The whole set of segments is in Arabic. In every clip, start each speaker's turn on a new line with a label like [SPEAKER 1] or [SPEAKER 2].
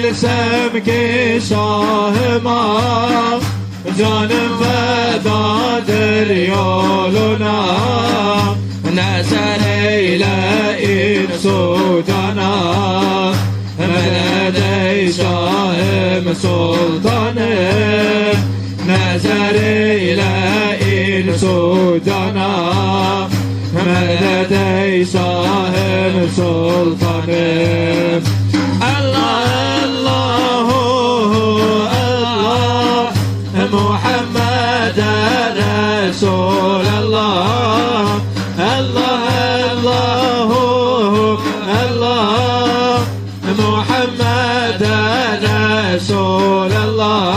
[SPEAKER 1] dersem ki şahıma, canım fedadır yoluna. Nezer eyle insu cana, medet ey şahım sultanım. Nezer eyle insu cana, medet ey şahım sultanım. Allah Allahu Allah, Muhammed Resulallah. Allah Allahu Allah, Muhammed Resulallah.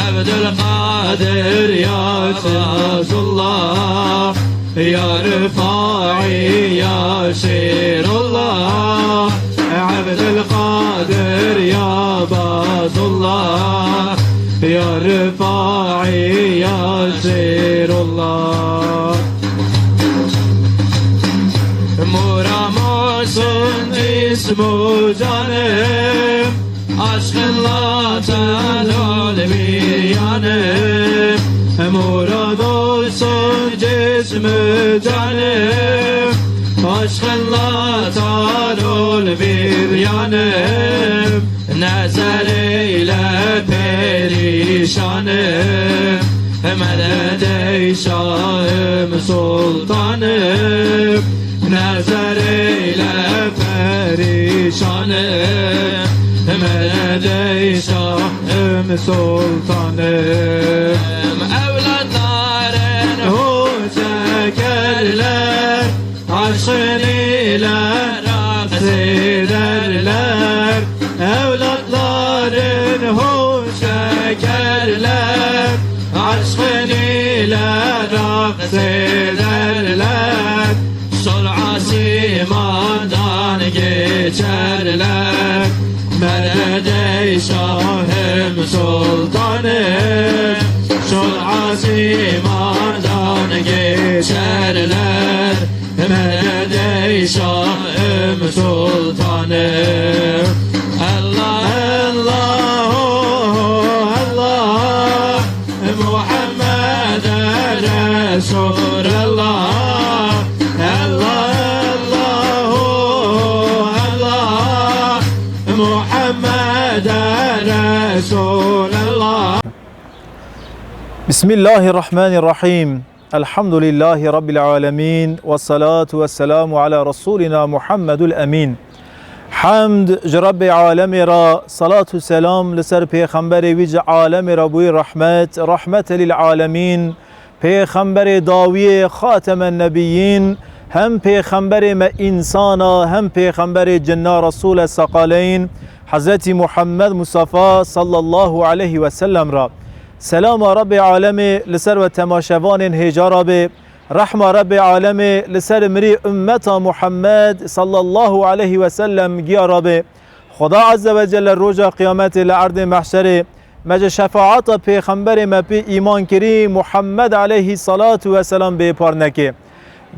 [SPEAKER 1] Abdülkadir ya Resulallah, ya Rifai ya Şirullah. Abdülkadir ya Badullah, ya Rifai ya Şirullah. Muram olsun ismu canım, aşkınla telol bir yanım. Murad olsun cismü canım, aşkınla telol bir yanım. Nezer eyle perişanım, medet ey şahım sultanım. Nezer eyle perişanım, medet ey şahım sultanım. Evlatların hu çekerler, aşkın ile raks ederler. Evlatların hu çekerler, aşkın ile raks ederler. Sol asimandan geçerler, medet ey şahım sultanım. Sol asimandan geçerler, medet ey şahım sultanım. Allah Allahu Allah, Muhammed Resulallah. Allah Allahu Allah, Muhammed Resulallah.
[SPEAKER 2] Bismillahirrahmanirrahim. Elhamdülillahi Rabbil alemin. Ve salatu ve selamu ala Resulina Muhammedul emin. Hamd ji Rabbi alemi ra, salatu selam li ser Peyxemberi wî ji alemi ra bûyî rahmet, rahmete lil alemin. Peyxemberi dawiye xatemen nebiyyin, hem Peyxemberi me insana, hem Peyxemberi cenna Resul sakaleyn, Hazreti Muhammed Mustafa sallallahu aleyhi ve sellem ra. Selama Rabbi alemi li ser ve temaşevanên hêja be, rahma Rabbi alemi li ser mirî ümmeta Muhammed sallallahu aleyhi ve sellem giya be. Xuda azze ve celle roja kıyametê li erdê mahşerê mece şefaata Peyxemberê me pê îman kirî Muhammed aleyhi salatu ve selam bêpar neke.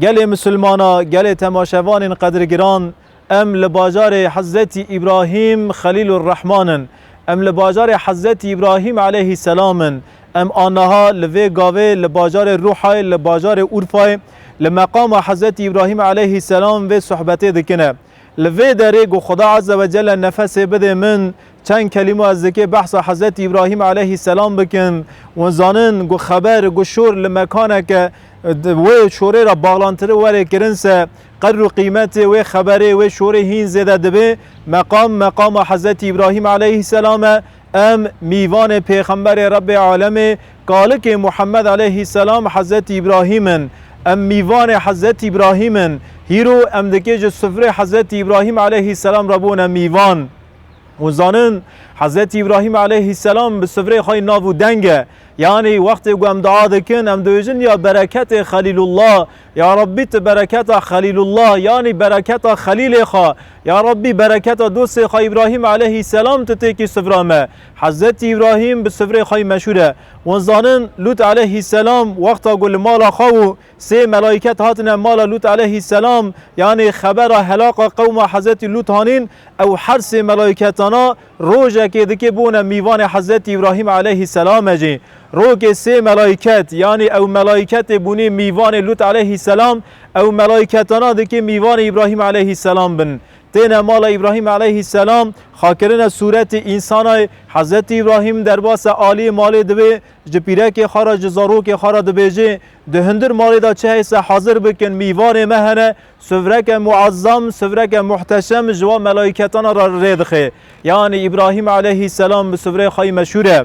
[SPEAKER 2] Gelê Müslümana, gelê temaşevanên qedirgiran, em li bajarê Hazreti İbrahim Halîlur Rahmanin, em li bajarê Hazreti İbrahim aleyhi selamın, em anaha li vê gavê li bajarê Ruhayê, li bajarê Urfayê, li meqama Hazreti İbrahim aleyhi selam vê sohbetê dikine. Li vê derê got Xuda azze ve celle nefesê bide min çend kelîme ez dikê behsa Hazreti İbrahim aleyhi selam bikim û zanin got xeber got şor li mekaneke wê şorê ra bağlantırı werê kirinse qedr û qîmetê wê xeberê wê şorê hîn zêde dibe. Meqama Hazreti İbrahim aleyhisselame em mîvanê Peyxemberê Rabbi alemê kalikê Muhammed aleyhisselam Hazreti İbrahim'in, em mîvanê Hazreti İbrahim'in, hîro em dikê ji süfrê Hazreti İbrahim aleyhisselam rabûne mîvan. û zanin حضرت ابراهیم علیه السلام به سفره خای ناو دنگه یعنی وقتی گم دعا دکن ام دویجن یا برکت خلیل الله یا ربی برکت خلیل الله یعنی برکت خلیل خا یا ربی برکت دوست خای ابراهیم علیه السلام تتکی سفرامه حضرت ابراهیم به سفره خای مشهوره ونزانن لوط علیه السلام وقتا گل مالا خو سه ملائکت هاتن مالا لوط علیه السلام یعنی خبر هلاک قوم حضرت لوط هانین او هر سه ملائکتانا روزه که دکی بونه میوان حضرت ابراهیم علیه السلام اجی رو که سه ملائکت یعنی او ملائکت بونی میوان لوط علیه السلام او ملائکتانا دکی میوان ابراهیم علیه السلام بن تین مال ابراهیم علیه السلام خاکرین صورت انسان حضرت ابراهیم در باس عالی مال دبی جپیره که خارا جزارو که خارا دبیجه دهندر مال دا چه حیث حاضر بکن میوان مهنه سفرک معظم سفرک محتشم جوا ملائکتان را ردخه یعنی ابراهیم علیه السلام به سفره خواهی مشهوره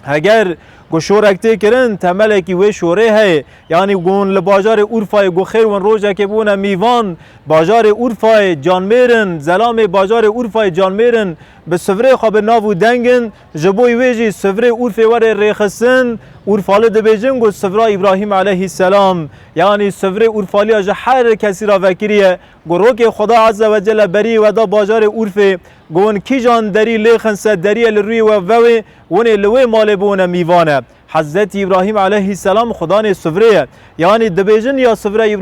[SPEAKER 2] اگر گو شورکتی کرن تمله کی و شوره ہے یعنی گون لباجار اورفای گو خیر ون روزه که بونه میوان باجار اورفای جان میرن زلام باجار اورفای جان میرن به سفره خواب ناو دنگن جبوی ویجی سفره اورفای ور ریخسن اورفال دبیجن گو سفره ابراهیم علیه السلام یعنی سفره اورفالی اج هر کسی را وکریه گو رو که خدا عز و جل بری و دا باجار اورفای گون کی جان دری لیخنس دری الروی و وی ون لوی مال بونه میوانه حضرت ابراهیم علیه السلام خدا نے سفره یعنی دبیجن یا سفره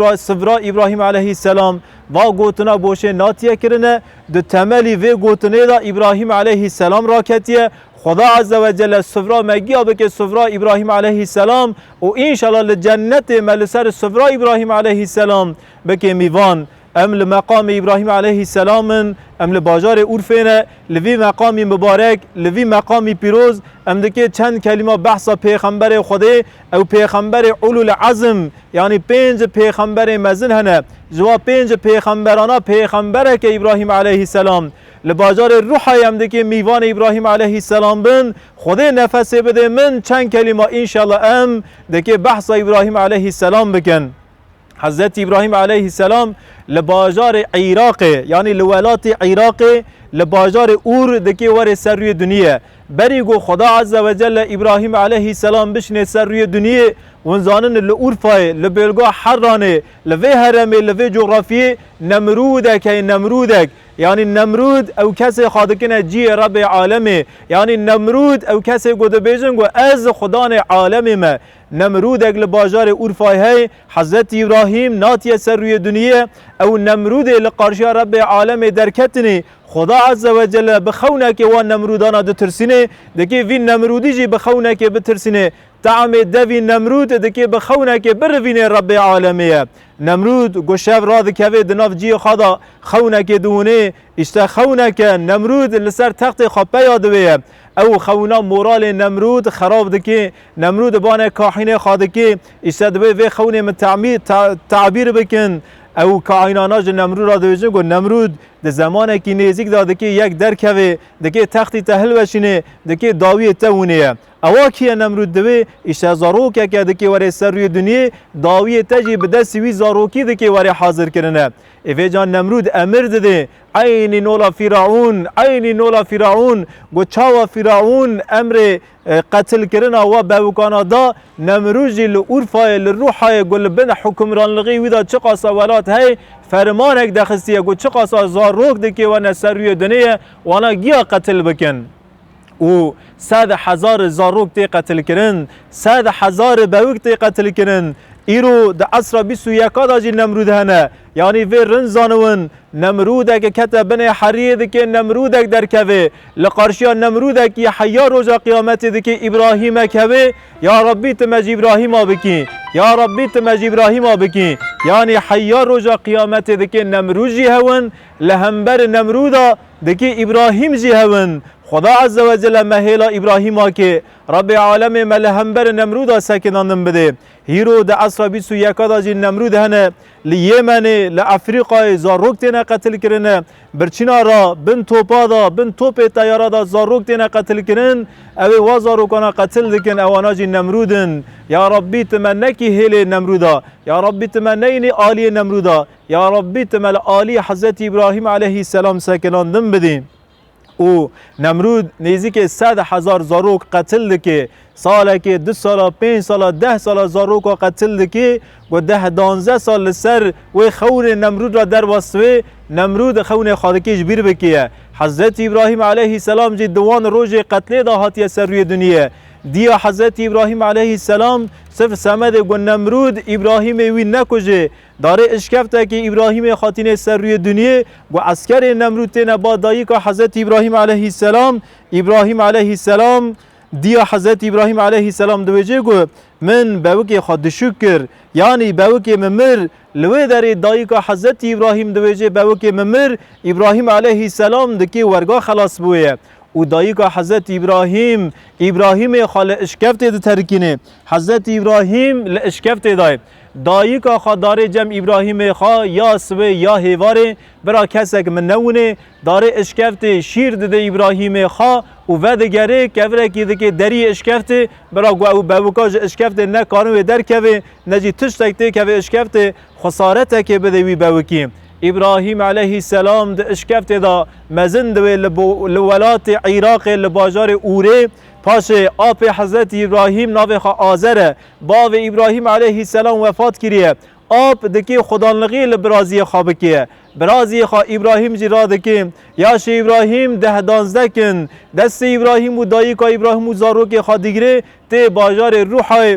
[SPEAKER 2] ابراهیم علیه السلام و گوتنا بوشه ناتیه کرنه دو تملی و گوتنه دا ابراهیم علیه السلام راکتیه خدا عز و جل سفره مگیا بکه سفره ابراهیم علیه السلام و انشالله لجنت ملسر سفره ابراهیم علیه السلام بکه میوان ام لمقام ابراهیم علیه السلام ام لباجار اورفینه لوی مقامی مبارک لوی مقامی پیروز ام دکه چند کلمه بحث پیغمبر خدا او پیغمبر اولو العزم یعنی 5 پیغمبر مزن هنه جوا 5 پیغمبرانا پیغمبره که ابراهیم علیه السلام لباجار روحی ام دکه میوان ابراهیم علیه السلام بن خدا نفس بده من چند کلمه انشالله ام دکه بحث ابراهیم علیه السلام بکن حضرت ابراهیم علیه السلام لباجار عراق یعنی لولات عراق لباجار اور دکی ور سر روی دنیا بری گو خدا عز و جل ابراهیم علیه السلام بشنه سر روی دنیا ونزانن لورفای لبلگا حرانه لوی هرمه لوی جغرافی نمرودک نمرودک یعنی نمرود او کسی خادکنه جی رب عالمه یعنی نمرود او کسی گوده بیجن گو از خدان عالمه ما نمرودک لباجار اورفای های حضرت ابراهیم ناتیه سر روی دنیا او نمرود لقارشی رب عالمه درکتنی خدا عز و جل بخونه که وان نمرودانا دو ترسینه دکی وین نمرودی جی بخونه که بترسینه طعم دوی نمرود دکی بخونه که بروینه رب عالمیه نمرود گوشف راد که دناف جی خدا خونه که دونه اشتا خونه که نمرود لسر تخت خپه یادویه او خونا مورال نمرود خراب دکی نمرود بانه کاحینه خادکی اشتا دوی وی خونه من تعبیر بکن او کائناناج نمرود را دویجن گو نمرود ده زمانه که نزیک داده که یک درکوه دکی تختی تحل وشینه دکی داوی تونه اوا کیه نمرود دوی اشتا زاروکه که دکی وره سر روی دنیا داوی تجی به دستی زاروکی دکی وره حاضر کرنه ایوه جان نمرود امر دده عین نولا فرعون عین نولا فرعون گو چاوا فرعون امر قتل کرنا و باوکانا دا نمروجی لورفای لروحای گل بن حکمران لغی ویدا چه قاسا ولات های فرمانک دخستیه گو چه قاسا زاروک دکی و نسر روی دنیا وانا گیا قتل بکن و 100,000 زاروک تی قتل کرن 100,000 باوک تی قتل کرن ایرو د عصر 21 داجی نمرود هنه یعنی وی رنزانون نمرودک کتا بن حرید که نمرودک در کوه لقارشیا نمرودک یه حیا روزا قیامت دکی ابراهیم کوه یا ربی تمج ابراهیم بکی یا ربی تمج ابراهیم بکی یعنی حیا روزا قیامت دکی نمرود جی هون لهمبر نمرودا دکی ابراهیم جی هون خدا عز و جل مهیلا ابراهیم که رب عالم ملهمبر نمرودا سکناندن بده هیرو د عصر 21 داجی نمرود هنه لیمن لافریقا زاروک تینا قتل کرنه برچینا را بن توپا دا بن توپ تیارا دا زاروک تینا قتل کرن او و زاروکانا قتل دکن اواناجی نمرودن یا ربی تمنکی هیل نمرودا یا ربی تمنین آلی نمرودا یا ربی تمل آلی حضرت ابراهیم علیه السلام سکناندن بدین و نمرود نزدیک 100,000 زاروک قتل دکی ساله که 2 سال 5 سال 10 سال زاروک قتل دکی و 10-12 سال سر و خون نمرود را در واسطه نمرود خون خادکیش بیر بکیه حضرت ابراهیم علیه السلام جی دوان روز قتل دا هاتیه سر روی دنیا دیا حضرت ابراهیم علیه السلام صرف سمد و نمرود ابراهیم وی نکجه داره اشکفته که ابراهیم خاتین سر روی دنیا و عسکر نمرود تینه با دایی که حضرت ابراهیم علیه السلام ابراهیم علیه السلام دیا حضرت ابراهیم علیه السلام دوجه گو من باوکی خود شکر یعنی باوکی ممر لوی داری دایی که حضرت ابراهیم دوجه باوکی ممر ابراهیم علیه السلام دکی ورگا خلاص بویه و دایی که حضرت ابراهیم خال اشکفت ده ترکینه حضرت ابراهیم لاشکفت دای دایی که خا داره جم ابراهیم خا یا سوه یا هیواره برا کسک من نونه داره اشکفت شیر ده ابراهیم خا و ودگره کفره که دکی دری اشکفت برا گو باوکاج اشکفت نه کانو در کوه نجی تشتکته کوه اشکفت خسارته که بده وی باوکیم ابراهیم علیه السلام ده اشکفت دا مزن دوی لولات عراق لباجار اوره پاش آپ حضرت ابراهیم ناوی خواه آزره باو ابراهیم علیه السلام وفات کریه آپ دکی خدانلغی لبرازی خواه بکیه برازی خواه ابراهیم جی را دکی یاش ابراهیم 10-12 کن دست ابراهیم و دایی که ابراهیم و زاروک خواه دیگره تی باجار روح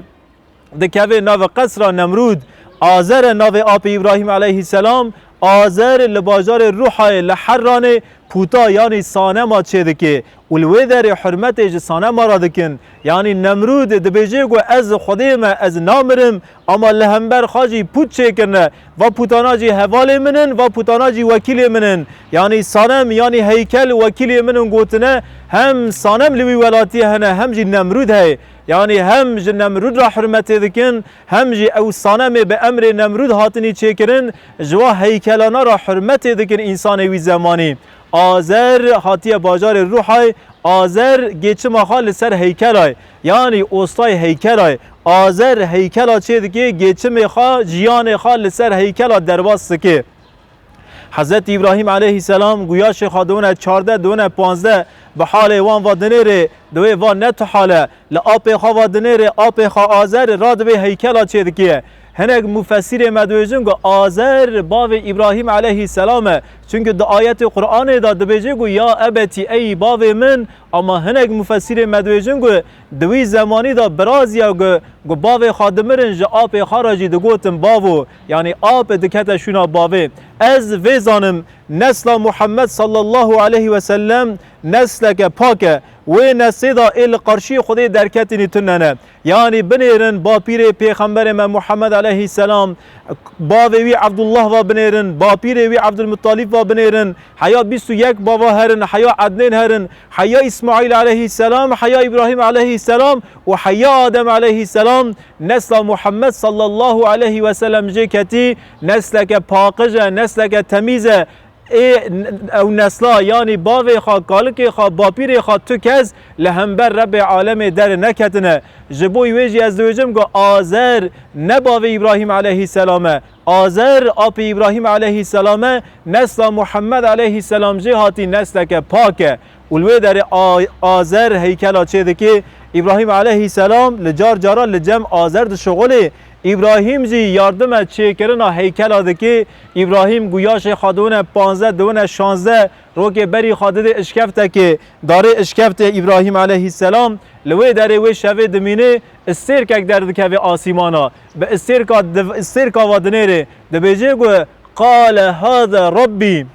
[SPEAKER 2] دکوه ناو قصر نمرود آزر ناو آپ ابراهیم علیه السلام آزر لباجار روح لحران پوتا یعنی سانه ما چه دکه ولوی در حرمت سانه ما را دکن یعنی نمرود دبیجه گو از خودیم از نامرم اما لهمبر خاجی پوت چه کنه و پوتانا جی حوال منن و پوتانا جی وکیل منن یعنی سانم یعنی هیکل وکیل منن گوتنه هم سانم لوی ولاتی هنه هم جی نمرود هی یعنی هم جی نمرود را حرمت دکن هم جی او سانم به امر نمرود هاتنی چه کرن جوا هیکلانا را حرمت دکن انسان وی زمانی آذر هاتیه باجار روحای آذر گیچه مخال سر هیکلای یعنی اوستای هیکلای آذر هیکلا چه دیگه گیچه میخوا جیان خال سر هیکلا درواز که حضرت ابراهیم علیه السلام گویاش خادونه 14 دونه 15 به حال وان و دنیره دوی وان نت حاله لآپ خوا و دنیره آپ خوا آذر را دوی هیکلا چه دیگه هنگ مفسر مدویجن گو آذر باو ابراهیم علیه السلام چونکه دو آیت قرآن داد بیجه گو یا ابتی ای باو من اما هنگ مفسر مدویجن گو دوی زمانی دا برازیا گو باو خادمرن جا آب خاراجی دو گوتن باو یعنی آب دکت شونا باوه از ویزانم نسل محمد صلی الله علیه و سلم نسل که پاکه و نسل دا ایل قرشی خودی درکتینی تننه یعنی بنیرن با پیر پیغمبر محمد علیه السلام با وی عبدالله و بنیرن با پیر وی عبدالمطلب و بنیرن حیا 21 بابا هرن حیا عدنین هرن حیا اسماعیل علیه السلام حیا ابراهیم علیه السلام و حیا آدم علیه السلام نسل محمد صلی الله علیه و سلم جکتی نسل که پاکجه نسل که تمیزه او نسلا یعنی باوی خواه کالک خواه باپیر خواه تو کس لهمبر رب عالم در نکتنه جبوی ویجی از دویجم گو آذر نباوی ابراهیم علیه السلام آذر آپ ابراهیم علیه السلام نسل محمد علیه السلام جهاتی نسل که پاکه ولوی در آذر هیکلا چه دکی ابراهیم علیه السلام لجار جارا لجم آذر ده شغله ابراهیم جی یاردم چه کرنا هیکل دکی ابراهیم گویاش خادونه 15 دونه 16 رو که بری خادده اشکفته که داره اشکفته ابراهیم علیه السلام لوی داره وی شوه دمینه استرکک درد که آسیمانا به استرکا وادنیره دبیجه گو قال هذا ربی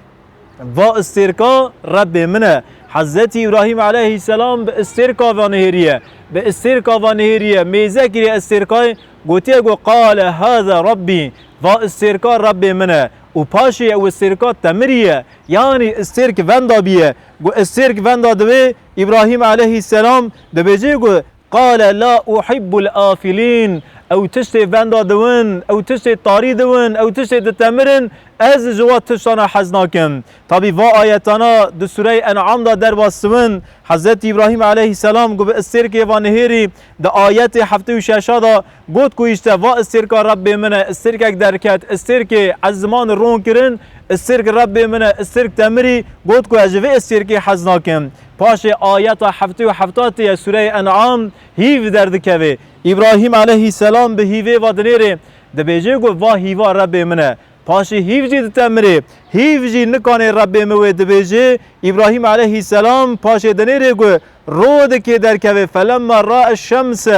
[SPEAKER 2] و استرکا رب منه حضرت ابراهیم علیه السلام به استرکا و نهریه به استرکا و نهریه میزه کری استرکای گوتیه گو قال هذا ربی و استرکا رب منه و پاشی او استرکا تمریه یعنی استرک وندا بیه گو استرک وندا دوی ابراهیم علیه السلام دبیجه گو قال لا احب الافلین او تشتی وندا دوین او تشتی طاری دوین او تشتی دتمرن از جوات تشتانا حزناکم طبی و آیتانا دو سوره انعام دا در باستون حضرت ابراهیم علیه السلام گو به استرک و نهیری دا آیت 76 دا گوت کویشته و استرک رب منه استرک درکت استرک از زمان رون کرن استرک رب منه استرک تمری گوت کو اجوه استرک حزناکم پاش آیت 77 سوره انعام هیو دردکوه ابراهیم علیه السلام به هیوه و دنیره دبیجه گو و هیوا رب منه پاشی هیو جی دتمره هیو جی نکانه رب موه دبیجه ابراهیم علیه السلام پاش دنیره گو رود که درکوه فلما را الشمس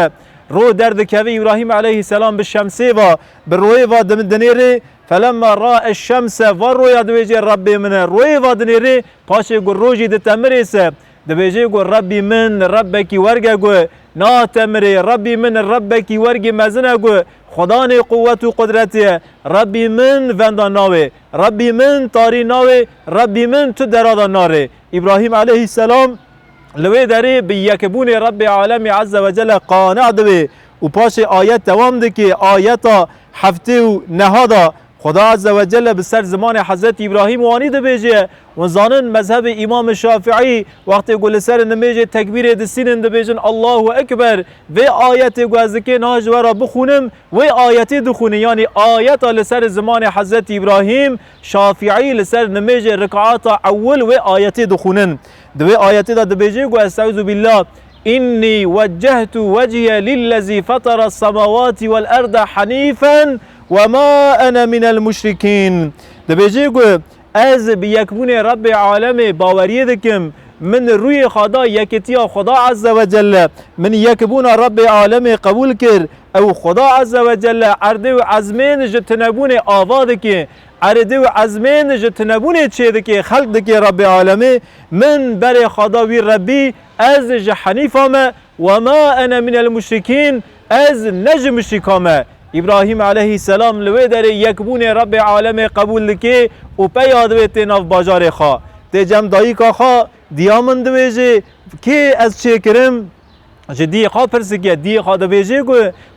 [SPEAKER 2] رو دردکوه ابراهیم علیه السلام به شمسه و به روی و دنیره فلما را الشمس و روی دبیجه رب منه روی و دنیره پاشی گو روجی دتمره سه دبیجه گو ربی من ربکی ورگه گو نا تمره ربی من ربکی ورگی مزنه گو خدا نه قوت و قدرت ربی من وندا ناوه ربی من تاری ناوه ربی من تو درادا ناره ابراهیم علیه السلام لوی داره به یکبون رب عالم عز و جل قانع دوه و پاش آیت دوام ده که آیتا هفته و نهادا خدا عز و جل به سر زمان حضرت ابراهیم وانی ده بیجه و زانن مذهب امام شافعی وقتی گل سر نمیجه تکبیر دستین ده بیجن الله اکبر و آیت گوزکه ناجورا بخونم و آیت دخونه یعنی آیت لسر زمان حضرت ابراهیم شافعی لسر نمیجه رکعات اول و آیت دخونن دو آیت ده بیجه گو استعوذ بالله اینی وجهت وجهی للذی فطر السماوات والارض حنیفا وما انا من المشركين دبیجه گو از بیکبون رب عالم باوریه دکم من روی خدا یکتیا خدا عز و جل من یکبون رب عالم قبول کر او خدا عز و جل عرده و عزمین جتنبون آواده که عرده و عزمین جتنبون چه دکه خلق دکه رب عالم من بر خدا وی ربی از جحنیفام وما انا من المشركين از نجم مشرکام ابراهیم علیه السلام لوی در یکبون رب عالم قبول که او پیادوی تناف باجار خوا تی جم دایی که خوا دیامن دویجه که از چه کرم جدی خوا پرسی که دی خوا دویجه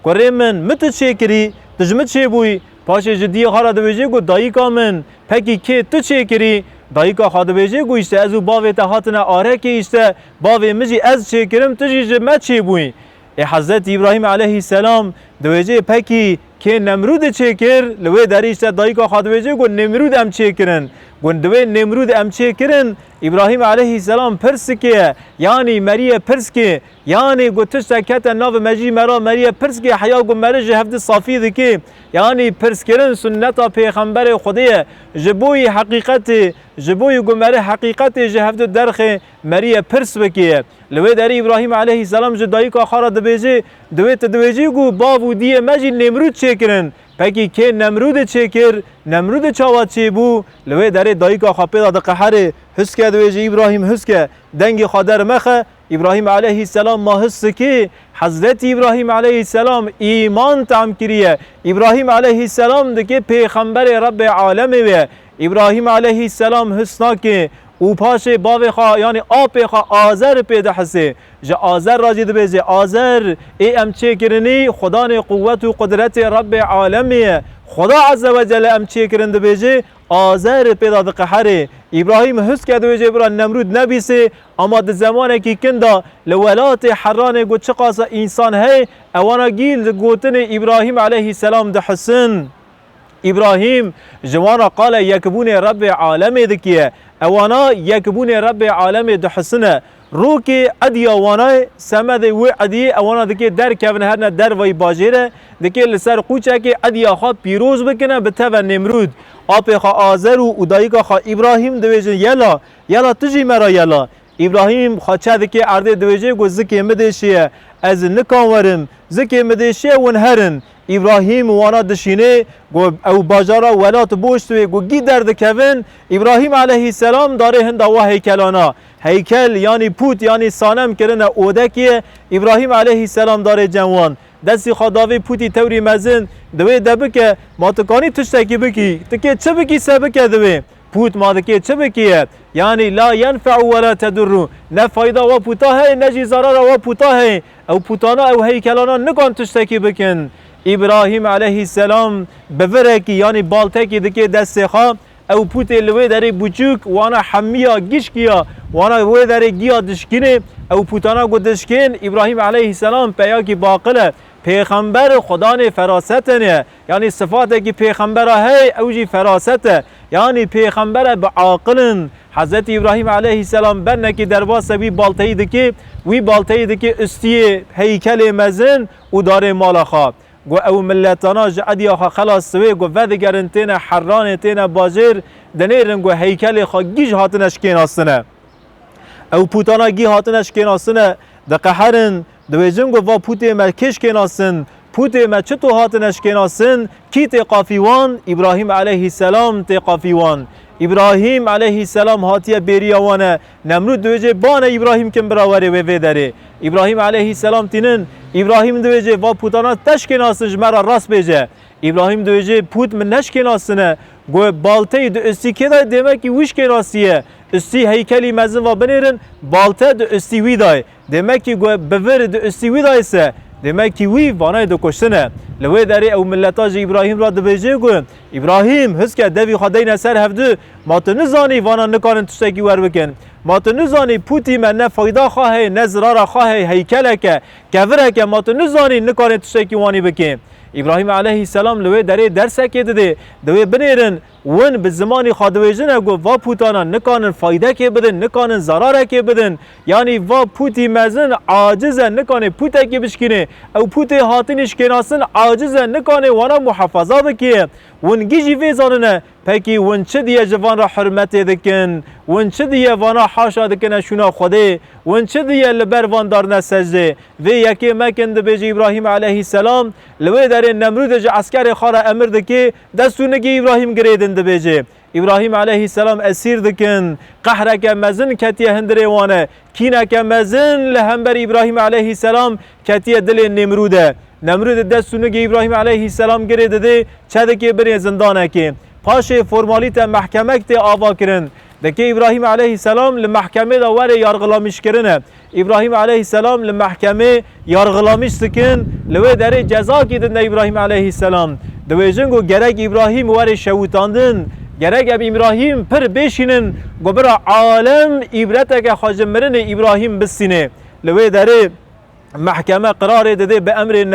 [SPEAKER 2] که من مت چه کری تجمت چه بوی پاش جدی خوا را دویجه که دایی که من پکی که تو چه کری دایی که خوا دویجه که اشته از او باوی تحاتن آره که اشته باوی مجی از چه کرم تجی مت چه بوی حضرت ابراهیم علیه السلام دویجه پکی که نمرود چه کر لوی دریش دایی که خوا دویجه که نمرود ام چه کرن گندوی نمرود ام چه کرن ابراهیم علیه السلام پرس که یعنی مریه پرس که یعنی گوتش تکت ناو مجی مرا مریه پرس که حیا گو مرج هفت صافی ده که یعنی پرس کرن سنتا پیغمبر خدایه جبوی حقیقت جبوی گو مره حقیقت جهفت درخ مریه پرس بکیه لوی داری ابراهیم علیه السلام جدایی که خارا دبیجه دویت دویجه گو بابو دیه مجی نمرود چه کرن پکی که نمرود چه کر نمرود چاوات چه بو لوی داره دایی که خواه پیدا قهره حس که دویجه ابراهیم حس که دنگ خادر مخه ابراهیم علیه السلام ما حس که حضرت ابراهیم علیه السلام ایمان تعم کریه ابراهیم علیه السلام ده که پیغمبر رب عالمه و ابراهیم علیه السلام حسنا که او پاش باوی خواه یعنی آب خواه آذر پیدا حسه جا آذر راجی دو بیزه آذر ای ام چه کرنی خدا نه قوت و قدرت رب عالمیه خدا عز و جل ام چه کرن دو بیزه آذر پیدا دو قحره ابراهیم حس که دو بیزه برای نمرود نبیسه اما دو زمانه که کنده لولات حرانه گو چه قاسه انسان هی اوانا گیل گوتن ابراهیم علیه السلام دو حسن ابراهیم جوانا قال یکبون رب عالم دکیه اوانا یکبون رب عالم دو حسنه رو که ادی اوانا سمد و ادی اوانا دکی در کون هرنا در وی باجره دکی لسر قوچه که ادی آخا پیروز بکنه به تو نمرود آپ خا آذر و ادایی که خا ابراهیم دویجه یلا تجی مرا یلا ابراهیم خاچه دکی عرده دویجه گو زکی مدشیه از نکانورم زکی مدشیه ونهرن ابراهیم وانا دشینه گو او باجارا ولات بوشتوی گو گی درد کون ابراهیم علیه السلام داره هنده و هیکلانا هیکل یعنی پوت یعنی سانم کرنه اودکیه ابراهیم علیه السلام داره جوان دستی خداوی پوتی توری مزن دوی دبکه ما تکانی تشتکی بکی تکی چه بکی سبکه دوی پوت ما دکی چه بکیه یعنی لا ینفع ولا تدر نه فایده و پوتا هی نه جی ضرر و پوتا هی او پوتانا او هیکلانا نکان تشتکی بکن İbrahim aleyhisselam bevereki yani balteki dike desteha ev puti lwe deri buçuk wana hamiya gişkiya wana ve deri giya dişkine ev putana go dişkin İbrahim aleyhisselam peyaki baqile Peygamber Khudanê ferasetine yani sıfateki peygambera hey evci ferasete yani peygambera bi aqilin Hazreti İbrahim aleyhisselam benneki derbasa bir baltaydı vi baltaydı üstiye heykeli mezin udare malaha go ev milletana adiya khalas ve go vedigerin tene harran tene bajir denerin go heykeli giş hatın eşkenasına ev putana gi hatın eşkenasına de qaharin دویجن گو و پوتی ما کش کناسن پوتی ما چطو هاتنش کناسن کی تقافیوان ابراهیم علیه السلام تقافیوان ابراهیم علیه السلام هاتیه بریوانه نمرود دویجه بانه ابراهیم کم براوره و ویداره ابراهیم علیه السلام تینن ابراهیم دویجه و پوتانا تش کناسن جمرا راست بیجه ابراهیم دویجه پوت من نش کناسنه گو بالته دو استی که دای دیمه که ویش کناسیه استی هیکلی مزن و بنیرن بالته دو استی وی دای demek ki bever de üstü ise demek ki vi vanay de koştene lewe deri ev milletaj İbrahim ra de beje go İbrahim hıske devi xadayna ser hevdu matını zani vana nikanin tüşteki wer bikin matını zani puti men ne fayda xahe ne zarara xahe heykeleke kevreke matını zani nikanin tüşteki vani bikin İbrahim aleyhisselam lewe deri derseke dedi dewe binirin ون به زمانی خادویجنه گو و پوتانا نکانن فایده که بدن نکانن ضراره که بدن یعنی و پوتی مزن عاجزه نکانه پوته که بشکنه او پوته هاتنش کناسن عاجزه نکانه وانا محافظه بکیه ون گیجی ویزاننه پکی ون چه دیه جوان را حرمت دکن ون چه دیه وانا حاشا دکنه شونا خوده ون چه دیه لبر وان دارنه سجده و یکی مکند بیجی ابراهیم علیه السلام لوی در نمرود جه عسکر خارا امر دکی دستونگی ابراهیم گریدن دبیجه İbrahim aleyhisselam esir dikin qahreke mezin ketiye hindire wane kineke mezin lehember İbrahim aleyhisselam ketiye dili Nemrud'e Nemrud destunu ki İbrahim aleyhisselam gire dedi çedeki bir zindaneki paşe formalite mahkemekte ava kirin deki İbrahim aleyhisselam li mahkeme da vere yargılamış kirine İbrahim aleyhisselam li mahkeme yargılamış dikin li deri ceza kidin de İbrahim aleyhisselam devejingo gerek İbrahim vere şevutandın gerek İbrahim pir beşinin gobra alem ibreteke hacimlerini İbrahim bisine lewe deri mahkeme karar dedi be emri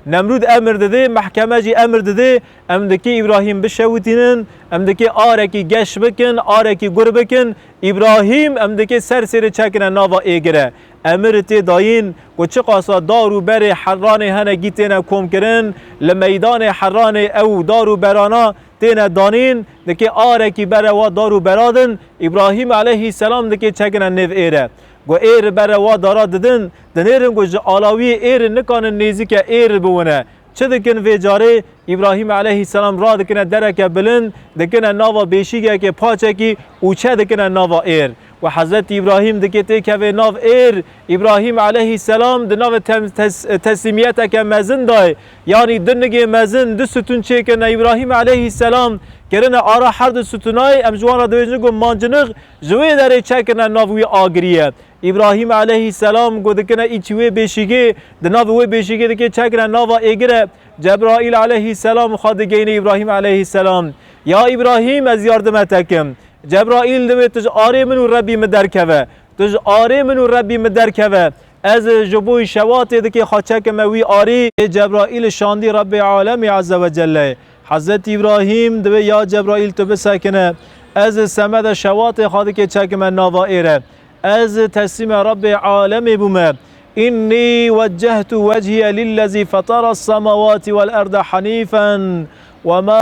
[SPEAKER 2] Nemrud emir dedi mahkemeci emir dedi emdeki İbrahim bişevutinin emdeki areki geç bikin areki gur bikin İbrahim emdeki serseri çekine nava egire emir te dayin ko çıkasa daru beri harrani hene gitene kom kirin le meydan harrani ev daru berana tene danin deki areki bere wa daru beradın İbrahim aleyhisselam deki çekine nev ere go er bere wa dara dedin denerin go alawi er nikanin nezike er bune çedikin ve cari İbrahim aleyhisselam ra dikine dereke bilin dikine nava beşige ke paçeki uçe dikine nava er ve Hazreti İbrahim dikete ke ve nav er İbrahim aleyhisselam de nav teslimiyete ke mezin day yani dünge mezin de sütun çekene İbrahim aleyhisselam kerene ara her sütunay emjwana dövecin mancınık jwe dere çekene navwi agriye İbrahim aleyhisselam godikene içwe beşige de navwi beşige dike çekene nava egire Cebrail aleyhisselam xadigeyne İbrahim aleyhisselam ya İbrahim ez yardım etekim Cebrail de tuj are minu Rabbi mi derkeve tuj are minu Rabbi mi derkeve ez joboy şewate dike xaçekeme wi ari Cebrail şandi Rabbi alemi azze ve celle Hazreti İbrahim de ya Cebrail tövbe sakine ez semede şewate xadike çekeme nava ere ez teslime Rabbi alemi bume إني وجهت وجهي للذي فطر السماوات والأرض حنيفا وما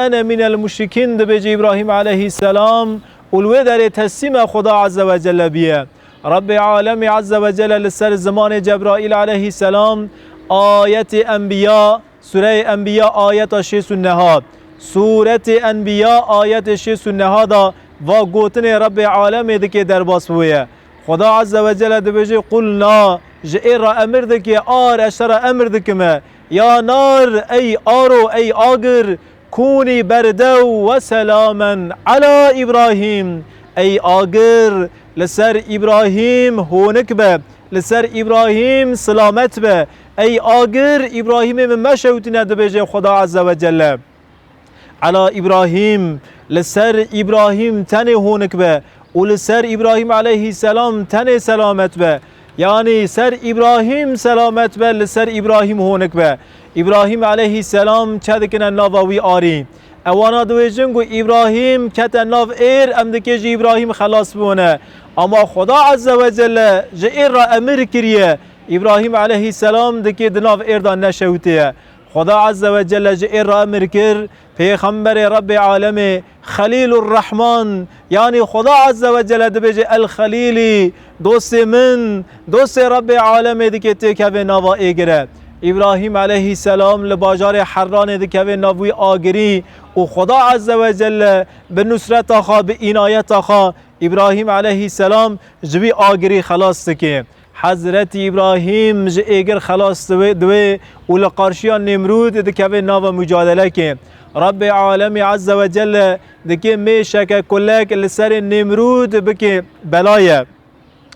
[SPEAKER 2] أنا من المشركين دبيجي إبراهيم عليه السلام والودر تسليم خدا عز وجل بيه رب عالم عز وجل لسر زمان جبرائيل عليه السلام آية أنبياء سورة أنبياء آية شيس النهاد سورة أنبياء آية شيس النهاد و گوتن رب عالم دکی درباس بویه خدا عز و جل دبیجی قلنا جئر امر دکی آر اشتر امر دکمه یا نار ای آرو ای آگر کونی بردو و سلاما علی ابراهیم ای آگر لسر ابراهیم هونک به لسر ابراهیم سلامت به ای آگر ابراهیم من مشوتنا دبیجه خدا عز و جل على ابراهیم لسر ابراهیم تنه هونک به و لسر ابراهیم علیه السلام تنه سلامت به یعنی سر ابراهیم سلامت به لسر ابراهیم هونک به ابراهیم علیه السلام چه دکنه ناوی آری اوانا دویجن گو ابراهیم کت ناو ایر ام دکه جی ابراهیم خلاص بونه اما خدا عز و جل جی ایر را امر کریه ابراهیم علیه السلام دکه دناو ایر دان نشوتیه خدا عز و جل جی ایر را امر کر پیغمبر رب عالم خلیل الرحمن یعنی خدا عز و جل دبیجه الخلیلی دوست من دوست رب عالم دکه تکه ناوا ایگره ابراهیم علیه السلام لباجار حران دکه ناوی آگری و خدا عز و جل به نصرت آخا به عنایت آخا ابراهیم علیه السلام جوی آگری خلاص که حضرت ابراهیم جی ایگر خلاص دوی و لقارشیان نمرود دکه ناو مجادله که رب عالم عز و جل دکه میشه کلک لسر نمرود بکه بلایه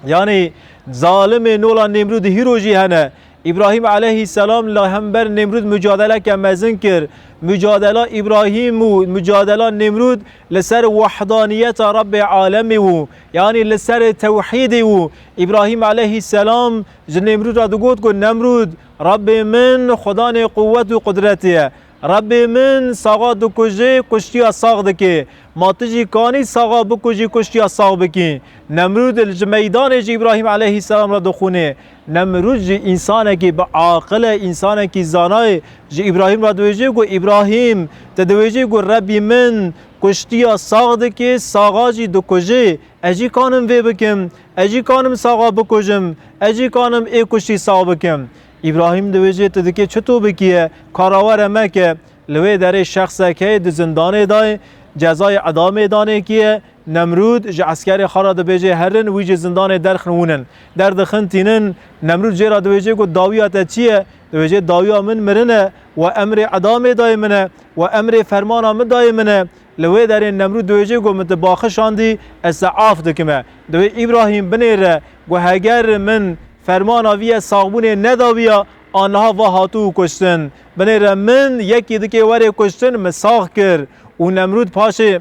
[SPEAKER 2] یعنی ظالم نولا نمرود هیروجی هنه ابراهیم علیه السلام لهمبر نمرود مجادله که مزن کر مجادله ابراهیم و مجادله نمرود لسر وحدانیت رب عالمی و یعنی لسر توحید و ابراهیم علیه السلام نمرود را دگوت کو نمرود رب من خدان قوت و قدرتیه رب من ساغا دو کجه کشتی ساغ دکه ماتجی کانی ساغا بکجی کشتی ساغ بکی نمرود المیدان جی ابراهیم علیه السلام را دخونه نمرود جی انسان کی با عاقل انسان کی زانای جی ابراهیم را دویجه گو ابراهیم تدویجه گو رب من کشتی ساغ دکه ساغا جی دو کجه اجی کانم وی بکم اجی کانم ساغا بکجم اجی کانم ای کشتی ساغ بکم ابراهیم دویجه تدکه چطور بکیه کاراور مکه لوی در شخص که د زندان دای جزای اعدام دانه کیه نمرود ج عسکر خراد بجه هرن ویج زندان درخنونن در دخنتینن نمرود جرا دویجه کو داویات چیه دویجه داویا من مرنه و امر اعدام دای منه و امر فرمان من دای منه لوی در نمرود دویجه کو متباخشاندی اسعاف دکمه دوی ابراهیم بنیره و هگر من فرمان آویه ساغبونه نداویا آنها و هاتو کشتن بنیره من یکی دکه وره کشتن مساغ کر و نمرود پاشه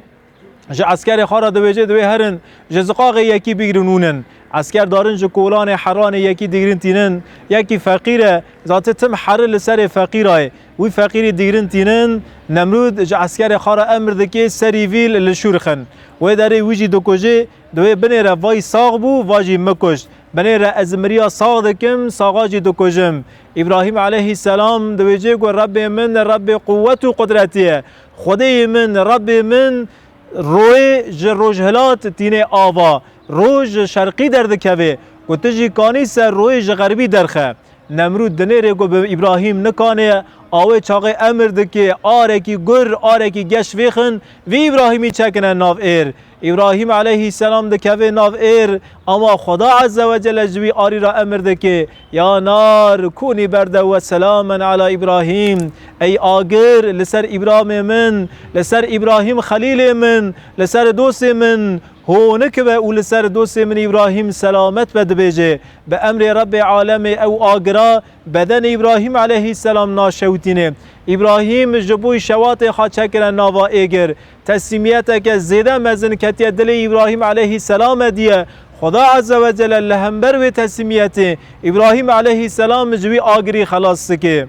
[SPEAKER 2] جه عسکر خارا دویجه دوی هرن جزقاق یکی بگرنونن عسکر دارن جه کولان حران یکی دیگرین تینن یکی فقیره ذات تم حر لسر فقیره وی فقیری دیگرین تینن نمرود جه عسکر خارا امر دکه سری ویل لشورخن وی داره ویجی دو کجه دوی بنیره وای ساغ بو واجی مکشت بنیره از مریا ساغ دکم ساغاجی دو کجم ابراهیم علیه السلام دویجه گو رب من رب قوت و قدرتیه خدای من رب من روی روجهلات تینه آوا روج شرقی درد کوه گو تجی کانی سر روی غربی درخه نمرود دنیره گو به ابراهیم نکانه آوه چاقه امر دکه آره کی گر آره کی گش ویخن وی ابراهیمی چکنه ناف ایر ابراهیم علیه السلام دکوه ناف ایر اما خدا عز و جل جوی آری را امر دکه یا نار کونی برده و سلاما علی ابراهیم ای آگر لسر ابراهیم من لسر ابراهیم خلیل من لسر دوست من هونک به اول سر دوست من ابراهیم سلامت بد بیجه به امر رب عالم او آگرا بدن ابراهیم علیه السلام ناشوتینه ابراهیم جبوی شوات خاچکر ناوا ایگر تسلیمیت که زیده مزن کتی دل ابراهیم علیه السلام دیه خدا عز و جل لهمبر و تسلیمیت ابراهیم علیه السلام جوی آگری خلاص که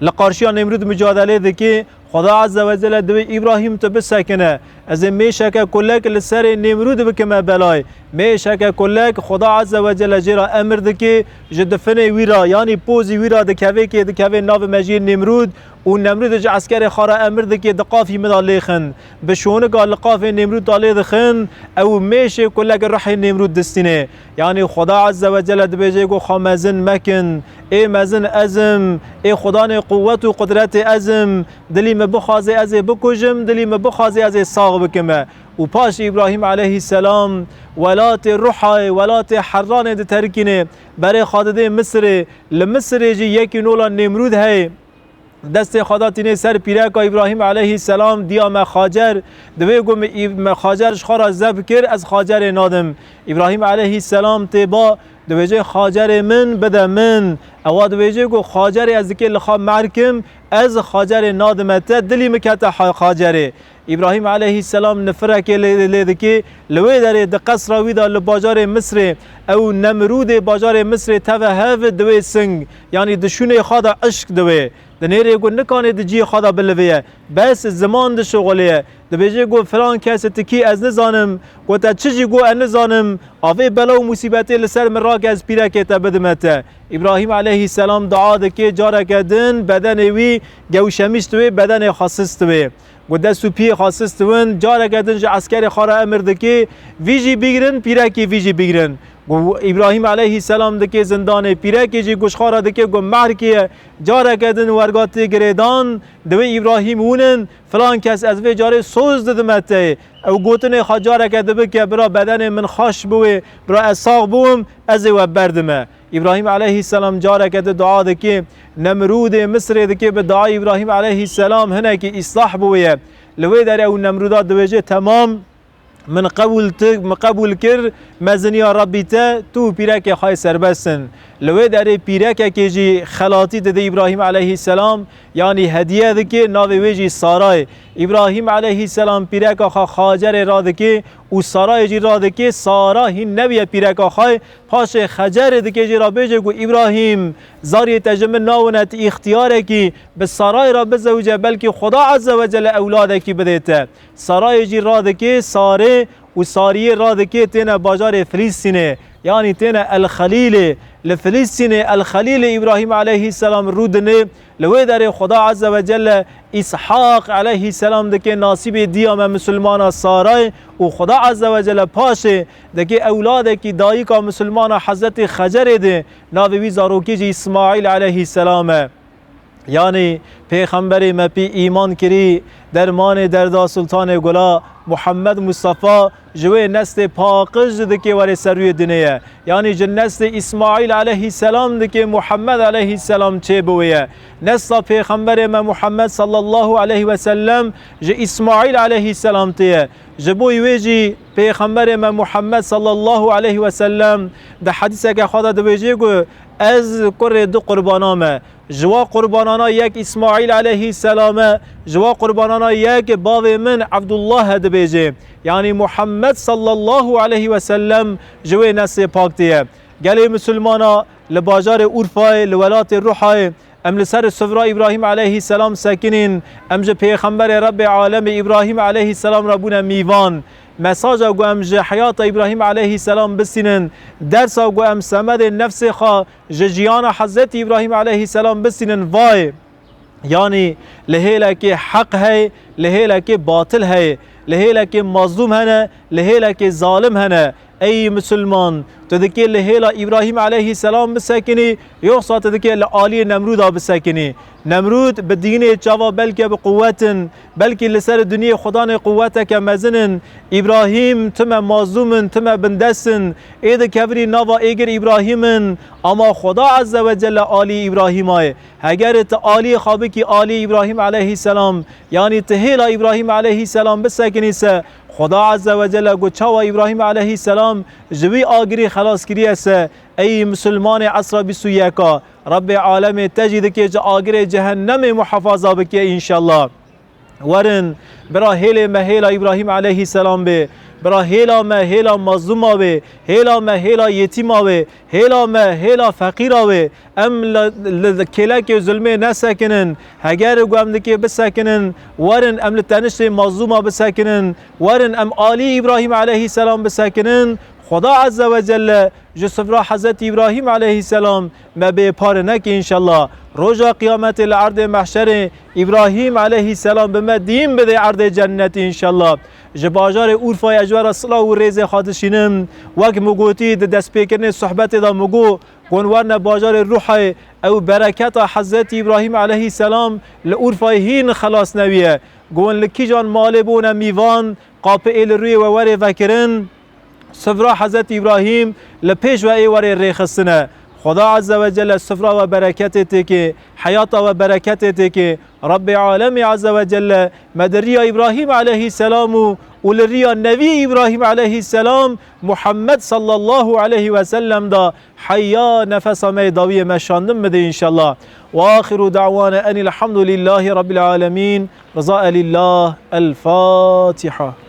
[SPEAKER 2] لقارشیان نمرود مجادله ده که خدا عز و جل دوی ابراهیم تو بسکنه از میشک کلک لسر نمرود بکمه بلای میشک کلک خدا عز و جل جرا امر ده که جدفن ویرا یعنی پوزی ویرا دکوه که دکوه ناو مجید نمرود و نمرود جو عسکر خارا امر ده که دقافی مدالی خن بشونه قال لقاف نمرود دالی دخن او میشه کلک روح نمرود دستینه یعنی خدا عز و جل دبیجه گو خامزن مکن ای مزن ازم ای خدا قوت و قدرت ازم دلی مبخازه از بکجم دلی مبخازه از ساغ بکمه و پاش ابراهیم علیه السلام ولات روحای ولات حران ده ترکینه برای خادده مصر لمصر جی یکی نولا نمرود ہے دست خدا تینه سر پیره که ابراهیم علیه السلام دیا مخاجر دوی گم مخاجرش خورا زب کر از خاجر نادم ابراهیم علیه السلام تبا دویجه خاجر من بده من او دویجه گو خاجر از که لخوا مرکم از خاجر نادمت دلی مکت خاجر ابراهیم علیه السلام نفرک لیده که لوی داره ده قصر ویدا لباجار مصر او نمرود باجار مصر توهف دوی سنگ یعنی دشونه خدا عشق دوی دنیره گو نکانه دجی خدا بلویه بس زمان ده شغلیه دبیجه گو فلان کس تکی از نزانم گو تا چجی گو ان نزانم آوه بلا و مصیبتی لسر من راک از پیرکه تا بدمته ابراهیم علیه السلام دعا دکه جاره کدن بدن وی گوشمیشتوی بدن خاصستوی و دستو پی خاصستون جاره کدن جا عسکر خارا امر دکه ویجی بگیرن پیرکی ویجی بگیرن گو ابراهیم علیه السلام دکه زندان پیرکی جی گوشخارا دکه گو مهر که جاره کدن ورگات گریدان دوی ابراهیم ونن فلان کس از وی جاره سوز ددمته او گوتن خوا جاره کده بکه برا بدن من خاش بوی برا اساق بوم از و بردمه ابراهیم علیه السلام جاره کده دعا دکه نمرود مصر دکه به دعای ابراهیم علیه السلام هنه که اصلاح بویه لوی داره او نمرودات دویجه تمام من قبول کر مزنیا ربی تو پیرک خای سربستن لوی داره پیرک که جی خلاطی ده ابراهیم علیه السلام یعنی هدیه ده که ناوی ویجی سارای ابراهیم علیه السلام پیرک خا خاجر را ده که او سارای جی را ده که سارا هین نوی پیرک خای پاش خجر ده که جی را بیجه گو ابراهیم زاری تجمع ناونت اختیاره که به سارای را بزوجه بلکه خدا عز و جل اولاده که بدهته سارای جی را ده که ساره و ساریه را ده که تینا باجار فلسطینه یعنی تینا الخلیل لفلسطین الخلیل ابراهیم علیه السلام رودنه لوی داره خدا عز و جل اسحاق علیه السلام دکه ناصیب دیام مسلمان سارای و خدا عز و جل پاشه دکه اولاده که دایی که مسلمان حضرت خجر ده ناوی زاروکی جی اسماعیل علیه السلام یعنی پیغمبر مپی ایمان کری درمان دردا سلطان گلا محمد مصطفی جوی نسل پاکج دکه ور سروی دنیا یعنی جنست اسماعیل علیه السلام دکه محمد علیه السلام چه بویه نسل پیغمبر ما محمد صلی الله علیه و سلم ج اسماعیل علیه السلام تیه جبوی ویجی پیغمبر ما محمد صلی الله علیه و سلم ده حدیثه که خدا دویجی گو از کر دو قربانامه جوا قربانانا یک اسماعیل علیه السلام جوا قربانانا یک باو من عبدالله دبیجه یعنی محمد صلی الله علیه و سلم جوی نسل پاکتیه گلی مسلمانا لباجار اورفای لولات روحای ام لسر سفرا ابراهیم علیه السلام ساکنین ام جه پیغمبر رب عالم ابراهیم علیه السلام ربون میوان مساج گو ام جه حیات ابراهیم علیه السلام بسینن درس گو ام سمد نفس خوا جیان حضرت ابراهیم علیه السلام بسینن وای یعنی لهیله که حق ہے لهیله که باطل ہے لهیله که مظلوم هنه لهیله که ظالم هنه ای مسلمان تو دکی لهیلا ابراهیم علیه السلام بسکنی یا ساعت دکی لعالی نمرود بسکنی نمرود به دین جوا بلکه به قوتن بلکه لسر دنیا خدا قوت که مزنن ابراهیم تم مظلومن تم بندسن اید کبری نوا ایگر ابراهیمن اما خدا عز و جل عالی ابراهیم های اگر تا عالی خوابی که عالی ابراهیم علیه السلام یعنی تهیلا ابراهیم علیه السلام بسکنی سه خدا عز و جل گو چاوا ابراهیم علیه السلام جوی آگری خلاص کریه سه ای مسلمان عصر بسویکا رب عالم تجد که آگر جهنم محافظه بکه انشالله ورن برا هیل مهیلا ابراهیم علیه السلام به برا هیلا مهیلا مظلوم به هیلا مهیلا یتیم به هیلا مهیلا فقیر به ام کلک ظلمه نسکنن هگر گوام دکی بسکنن ورن ام لتنشت مظلوم بسکنن ورن ام عالی ابراهیم علیه السلام بسکنن خدا عز و جل جسفرا حضرت ابراهیم علیه السلام ما به پار نک انشالله روزا قیامت الارض محشر ابراهیم علیه السلام به ما دیم بده ارض جنت انشالله جباجار اورفای اجوار اصلا و ریز خادشینم وک مگوتی دست پیکرن صحبت دا مگو گونورن باجار روح او برکت حضرت ابراهیم علیه السلام لأورفای هین خلاص نویه گون لکی جان مال بون میوان قاپئ روی و ور وکرن سفرا حضرت ابراهیم لپیش و ایوار ریخستنه خدا عز و جل سفرا و برکت که حیات و برکت که رب عالم عز و جل مدری ابراهیم علیه السلام و لریا نبی ابراهیم علیه السلام محمد صلی الله علیه و سلم دا حیا نفس میداوی مشاندم بده انشالله. و آخر دعوانا ان الحمد لله رب العالمین رضا لله. الفاتحه.